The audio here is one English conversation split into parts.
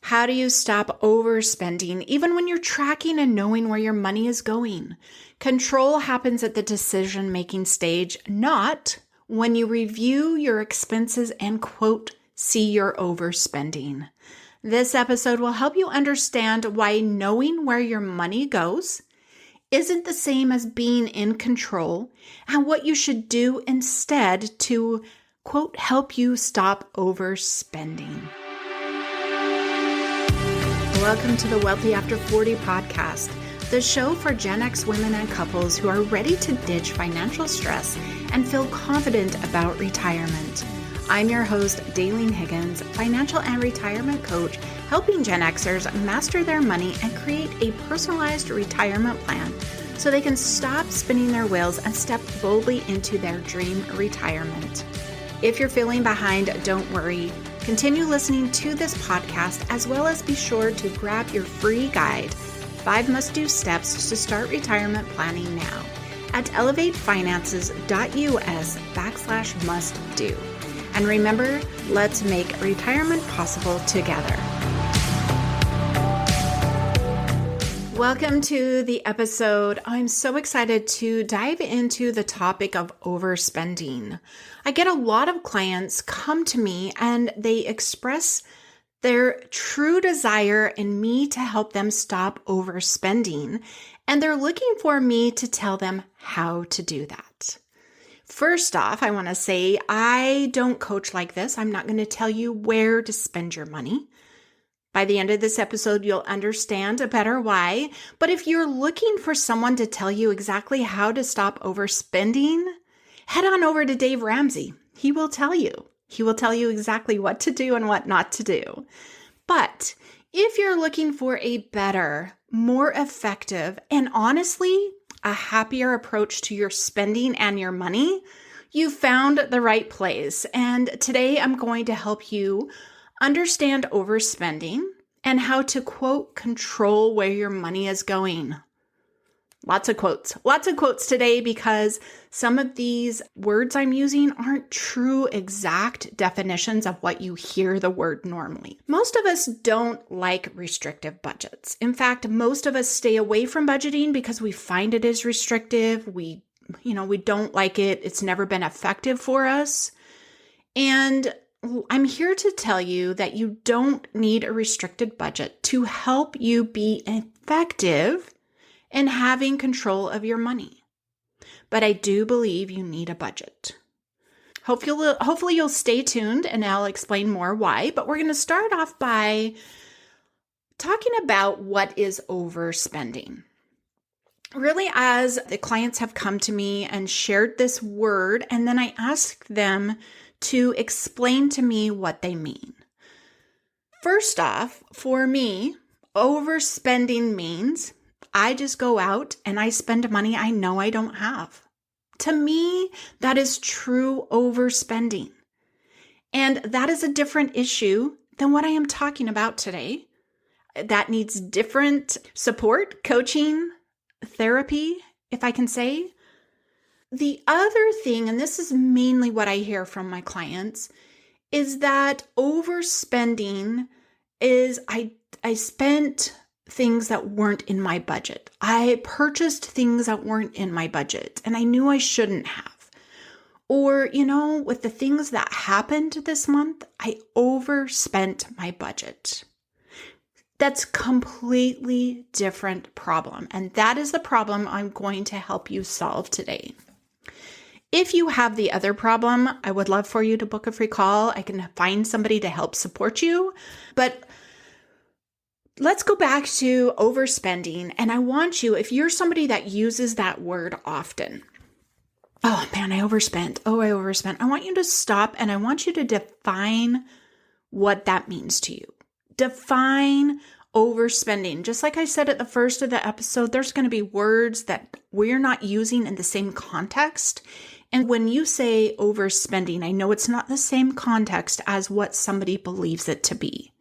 How do you stop overspending even when you're tracking and knowing where your money is going? Control happens at the decision-making stage, not when you review your expenses and, quote, see your overspending. This episode will help you understand why knowing where your money goes isn't the same as being in control and what you should do instead to, quote, help you stop overspending. Welcome to the Wealthy After 40 podcast, the show for Gen X women and couples who are ready to ditch financial stress and feel confident about retirement. I'm your host, Daylene Higgins, financial and retirement coach, helping Gen Xers master their money and create a personalized retirement plan so they can stop spinning their wheels and step boldly into their dream retirement. If you're feeling behind, don't worry. Continue listening to this podcast, as well as be sure to grab your free guide, 5 Must-Do Steps to Start Retirement Planning Now, at elevatefinances.us/must-do. And remember, let's make retirement possible together. Welcome to the episode. I'm so excited to dive into the topic of overspending. I get a lot of clients come to me and they express their true desire in me to help them stop overspending, and they're looking for me to tell them how to do that. First off, I want to say I don't coach like this. I'm not going to tell you where to spend your money. By the end of this episode, you'll understand a better why. But if you're looking for someone to tell you exactly how to stop overspending, head on over to Dave Ramsey. He will tell you. He will tell you exactly what to do and what not to do. But if you're looking for a better, more effective, and honestly, a happier approach to your spending and your money, you found the right place. And today I'm going to help you understand overspending and how to, quote, control where your money is going. Lots of quotes today, because some of these words I'm using aren't true exact definitions of what you hear the word normally. Most of us don't like restrictive budgets. In fact, most of us stay away from budgeting because we find it is restrictive. We don't like it. It's never been effective for us. And I'm here to tell you that you don't need a restricted budget to help you be effective in having control of your money. But I do believe you need a budget. Hopefully you'll stay tuned and I'll explain more why, but we're going to start off by talking about what is overspending. Really, as the clients have come to me and shared this word, and then I ask them to explain to me what they mean. First off, for me, overspending means I just go out and I spend money I know I don't have. To me, that is true overspending. And that is a different issue than what I am talking about today. That needs different support, coaching, therapy, if I can say. The other thing, and this is mainly what I hear from my clients, is that overspending is I spent things that weren't in my budget. I purchased things that weren't in my budget and I knew I shouldn't have. Or, with the things that happened this month, I overspent my budget. That's completely different problem. And that is the problem I'm going to help you solve today. If you have the other problem, I would love for you to book a free call. I can find somebody to help support you. But let's go back to overspending. And I want you, if you're somebody that uses that word often, oh man, I overspent. Oh, I overspent. I want you to stop and I want you to define what that means to you. Define overspending. Just like I said at the first of the episode, there's going to be words that we're not using in the same context. And when you say overspending, I know it's not the same context as what somebody believes it to be.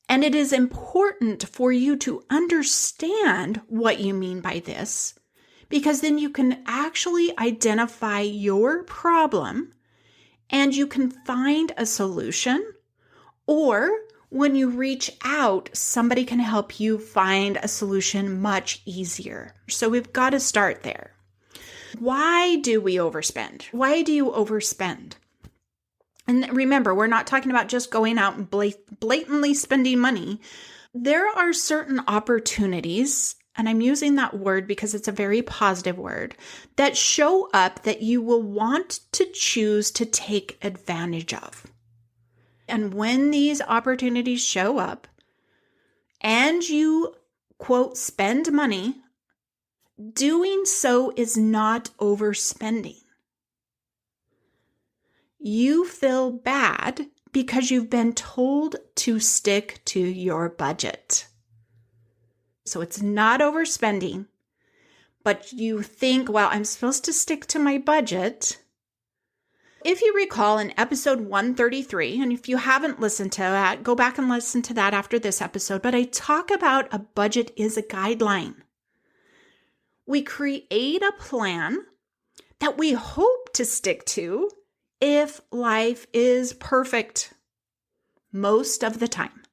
And it is important for you to understand what you mean by this, because then you can actually identify your problem and you can find a solution, or when you reach out, somebody can help you find a solution much easier. So we've got to start there. Why do we overspend? Why do you overspend? And remember, we're not talking about just going out and blatantly spending money. There are certain opportunities, and I'm using that word because it's a very positive word, that show up that you will want to choose to take advantage of. And when these opportunities show up and you, quote, spend money, doing so is not overspending. You feel bad because you've been told to stick to your budget. So it's not overspending, but you think, well, I'm supposed to stick to my budget. If you recall in episode 133, and if you haven't listened to that, go back and listen to that after this episode, but I talk about a budget is a guideline. We create a plan that we hope to stick to if life is perfect. Most of the time,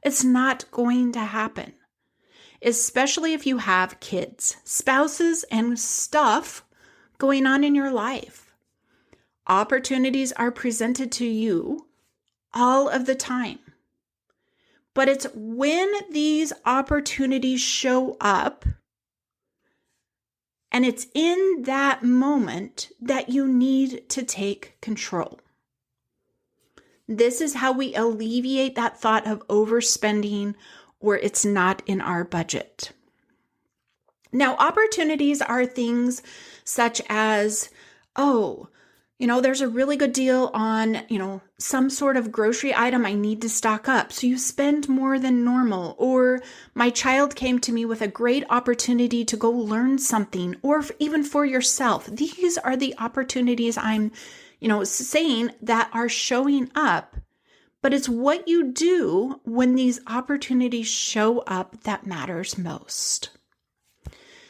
it's not going to happen, especially if you have kids, spouses, and stuff going on in your life. Opportunities are presented to you all of the time. But it's when these opportunities show up, and it's in that moment that you need to take control. This is how we alleviate that thought of overspending or it's not in our budget. Now, opportunities are things such as, there's a really good deal on, some sort of grocery item I need to stock up. So you spend more than normal. Or my child came to me with a great opportunity to go learn something, or even for yourself. These are the opportunities I'm, saying that are showing up. But it's what you do when these opportunities show up that matters most.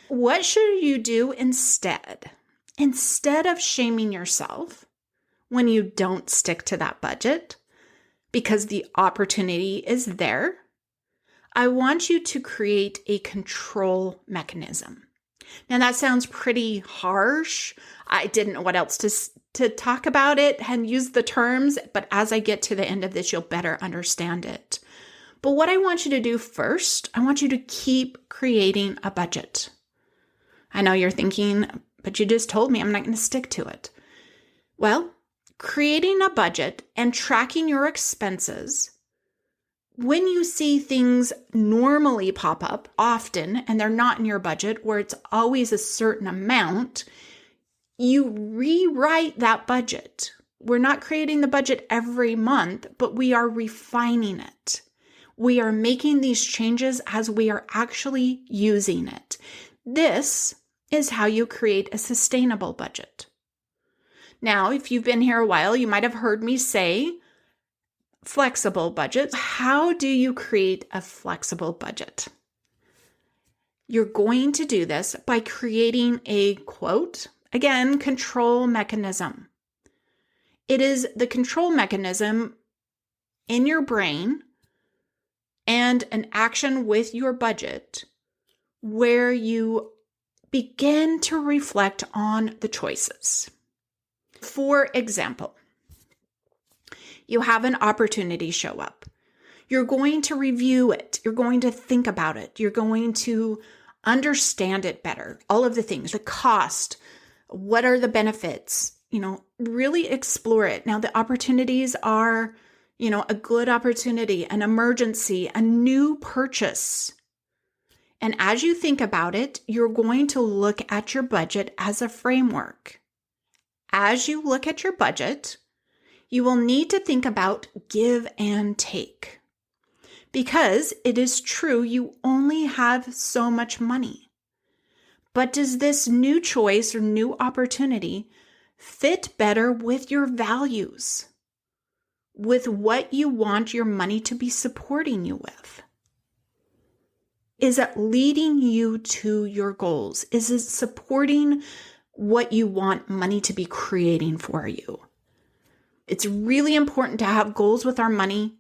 What should you do instead? Instead of shaming yourself when you don't stick to that budget because the opportunity is there, I want you to create a control mechanism. Now that sounds pretty harsh. I didn't know what else to talk about it and use the terms, but as I get to the end of this, you'll better understand it. But what I want you to do first, I want you to keep creating a budget. I know you're thinking, but you just told me I'm not going to stick to it. Well, creating a budget and tracking your expenses, when you see things normally pop up often and they're not in your budget, or it's always a certain amount, you rewrite that budget. We're not creating the budget every month, but we are refining it. We are making these changes as we are actually using it. This is how you create a sustainable budget. Now, if you've been here a while, you might have heard me say flexible budget. How do you create a flexible budget? You're going to do this by creating a, quote, again, control mechanism. It is the control mechanism in your brain and an action with your budget where you begin to reflect on the choices. For example, you have an opportunity show up. You're going to review it. You're going to think about it. You're going to understand it better. All of the things, the cost, what are the benefits, really explore it. Now, the opportunities are, a good opportunity, an emergency, a new purchase. And as you think about it, you're going to look at your budget as a framework. As you look at your budget, you will need to think about give and take. Because it is true, you only have so much money. But does this new choice or new opportunity fit better with your values? With what you want your money to be supporting you with? Is it leading you to your goals? Is it supporting what you want money to be creating for you? It's really important to have goals with our money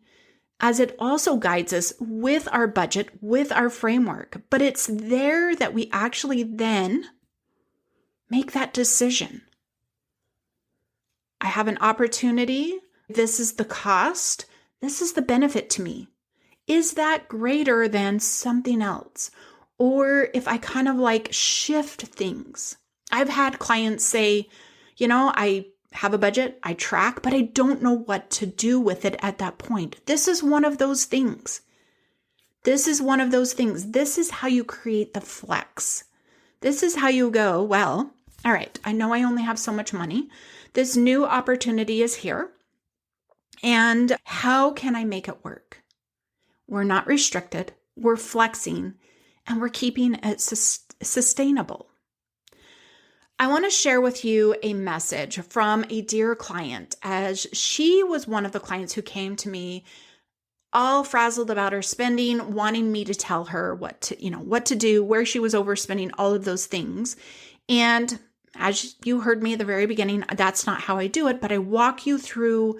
as it also guides us with our budget, with our framework. But it's there that we actually then make that decision. I have an opportunity. This is the cost. This is the benefit to me. Is that greater than something else? Or if I kind of like shift things. I've had clients say, I have a budget, I track, but I don't know what to do with it at that point. This is one of those things. This is how you create the flex. This is how you go, well, all right, I know I only have so much money. This new opportunity is here. And how can I make it work? We're not restricted, we're flexing, and we're keeping it sustainable. I want to share with you a message from a dear client, as she was one of the clients who came to me all frazzled about her spending, wanting me to tell her what to do, where she was overspending, all of those things. And as you heard me at the very beginning, that's not how I do it, but I walk you through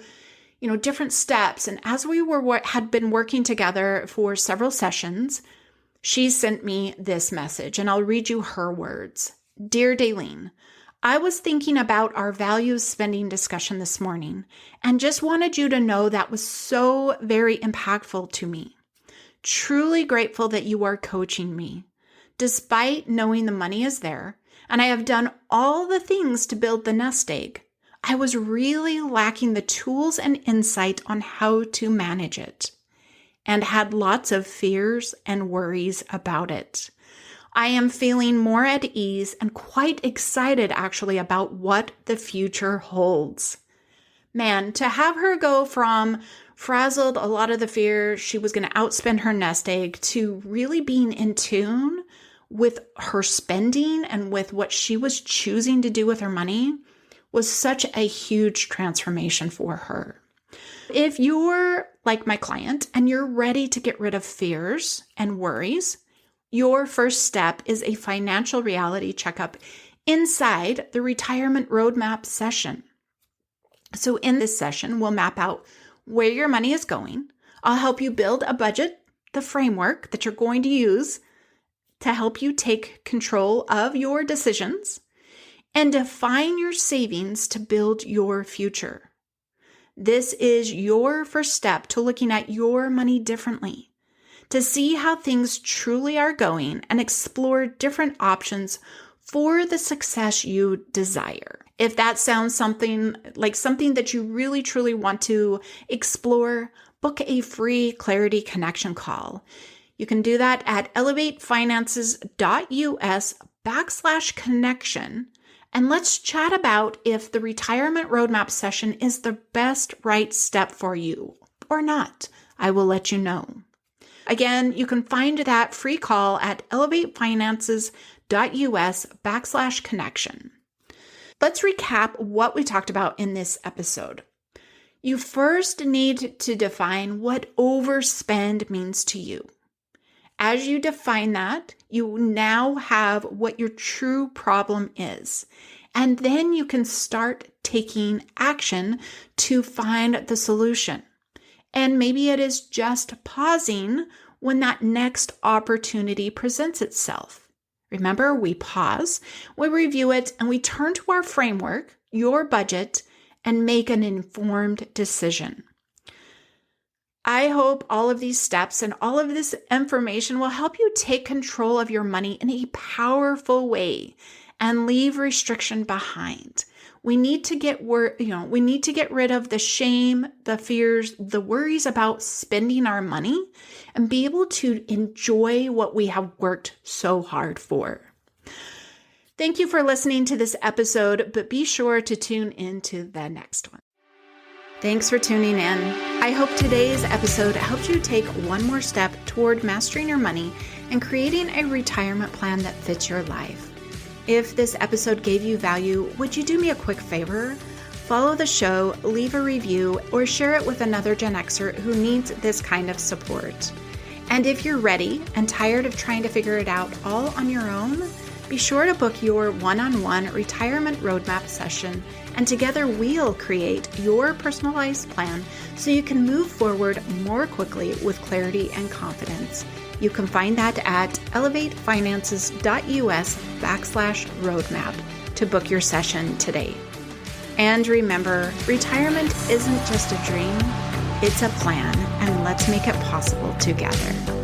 different steps. And as we had been working together for several sessions, she sent me this message, and I'll read you her words. Dear Daylene, I was thinking about our values spending discussion this morning and just wanted you to know that was so very impactful to me. Truly grateful that you are coaching me. Despite knowing the money is there, and I have done all the things to build the nest egg, I was really lacking the tools and insight on how to manage it, and had lots of fears and worries about it. I am feeling more at ease and quite excited actually about what the future holds. Man, to have her go from frazzled, a lot of the fear she was going to outspend her nest egg, to really being in tune with her spending and with what she was choosing to do with her money was such a huge transformation for her. If you're like my client and you're ready to get rid of fears and worries, your first step is a financial reality checkup inside the retirement roadmap session. So in this session, we'll map out where your money is going. I'll help you build a budget, the framework that you're going to use to help you take control of your decisions and define your savings to build your future. This is your first step to looking at your money differently, to see how things truly are going and explore different options for the success you desire. If that sounds something that you really truly want to explore, book a free Clarity Connection call. You can do that at elevatefinances.us/connection. And let's chat about if the retirement roadmap session is the best right step for you or not. I will let you know. Again, you can find that free call at elevatefinances.us/connection. Let's recap what we talked about in this episode. You first need to define what overspend means to you. As you define that, you now have what your true problem is. And then you can start taking action to find the solution. And maybe it is just pausing when that next opportunity presents itself. Remember, we pause, we review it, and we turn to our framework, your budget, and make an informed decision. I hope all of these steps and all of this information will help you take control of your money in a powerful way and leave restriction behind. We need to get rid of the shame, the fears, the worries about spending our money and be able to enjoy what we have worked so hard for. Thank you for listening to this episode, but be sure to tune into the next one. Thanks for tuning in. I hope today's episode helped you take one more step toward mastering your money and creating a retirement plan that fits your life. If this episode gave you value, would you do me a quick favor? Follow the show, leave a review, or share it with another Gen Xer who needs this kind of support. And if you're ready and tired of trying to figure it out all on your own, Be sure to book your one-on-one retirement roadmap session, and together we'll create your personalized plan so you can move forward more quickly with clarity and confidence. You can find that at elevatefinances.us/roadmap to book your session today. And remember, retirement isn't just a dream, it's a plan, and let's make it possible together.